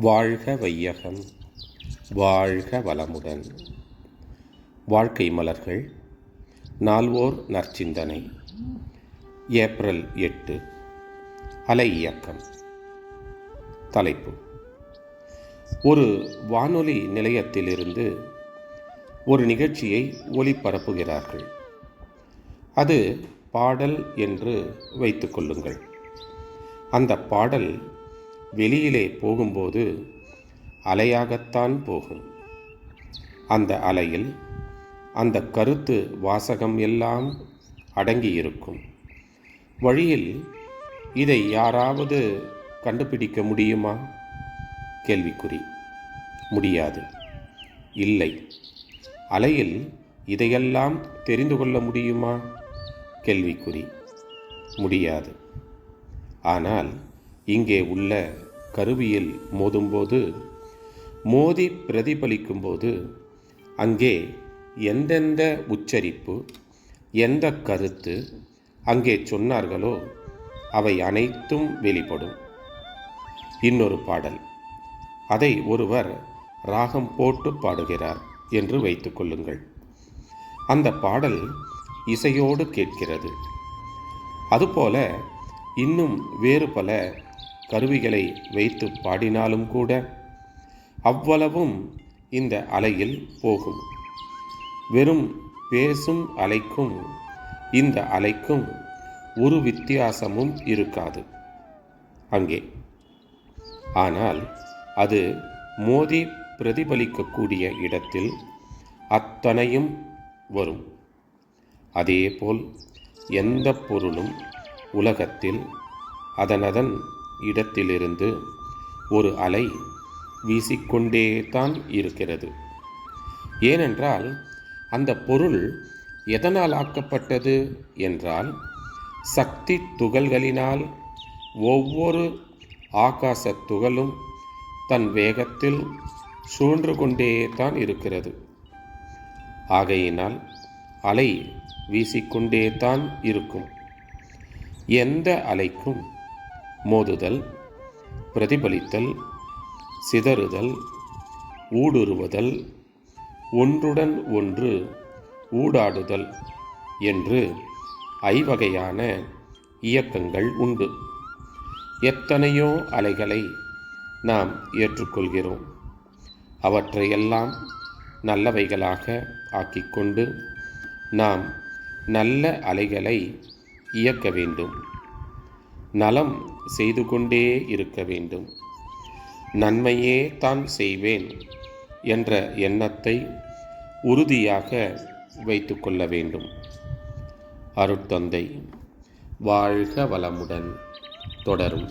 வாழ்க வையகம், வாழ்க வளமுடன். வாழ்க்கை மலர்கள் நால்வோர் நற்சிந்தனை. ஏப்ரல் 8. அலை இயக்கம். தலைப்பு: ஒரு வானொலி நிலையத்திலிருந்து ஒரு நிகழ்ச்சியை ஒளிபரப்புகிறார்கள். அது பாடல் என்று வைத்துக்கொள்ளுங்கள். அந்த பாடல் வெளியிலே போகும்போது அலையாகத்தான் போகும். அந்த அலையில் அந்த கருத்து வாசகம் எல்லாம் அடங்கியிருக்கும். வழியில் இதை யாராவது கண்டுபிடிக்க முடியுமா? கேள்விக்குறி. முடியாது. இல்லை. அலையில் இதையெல்லாம் தெரிந்து கொள்ள முடியுமா? கேள்விக்குறி. முடியாது. ஆனால் இங்கே உள்ள கருவியில் மோதும்போது, மோதி பிரதிபலிக்கும்போது, அங்கே எந்தெந்த உச்சரிப்பு, எந்த கருத்து அங்கே சொன்னார்களோ அவை அனைத்தும் வெளிப்படும். இன்னொரு பாடல், அதை ஒருவர் ராகம் போட்டு பாடுகிறார் என்று வைத்துக்கொள்ளுங்கள். அந்த பாடல் இசையோடு கேட்கிறது. அதுபோல இன்னும் வேறு பல கருவிகளை வைத்து பாடினாலும் கூட அவ்வளவும் இந்த அலையில் போகும். வெறும் பேசும் அலைக்கும் இந்த அலைக்கும் ஒரு வித்தியாசமும் இருக்காது அங்கே. ஆனால் அது மோதி பிரதிபலிக்கக்கூடிய இடத்தில் அத்தனையும் வரும். அதேபோல் எந்த பொருளும் உலகத்தில் அதனதன் இடத்திலிருந்து ஒரு அலை வீசிக்கொண்டே தான் இருக்கிறது. ஏனென்றால் அந்த பொருள் எதனால் ஆக்கப்பட்டது என்றால் சக்தி துகள்களினால். ஒவ்வொரு ஆகாச துகளும் தன் வேகத்தில் சுழன்று கொண்டே தான் இருக்கிறது. ஆகையினால் அலை வீசிக்கொண்டே தான் இருக்கும். எந்த அலைக்கும் மோதுதல், பிரதிபலித்தல், சிதறுதல், ஊடுருவுதல், ஒன்றுடன் ஒன்று ஊடாடுதல் என்று ஐவகையான இயக்கங்கள் உண்டு. எத்தனையோ அலைகளை நாம் ஏற்றுக்கொள்கிறோம். அவற்றையெல்லாம் நல்லவைகளாக ஆக்கிக்கொண்டு நாம் நல்ல அலைகளை இயக்க வேண்டும். நலம் செய்து கொண்டே இருக்க வேண்டும். நன்மையே தான் செய்வேன் என்ற எண்ணத்தை உறுதியாக வைத்து கொள்ள வேண்டும். அருட்தந்தை. வாழ்க வளமுடன். தொடரும்.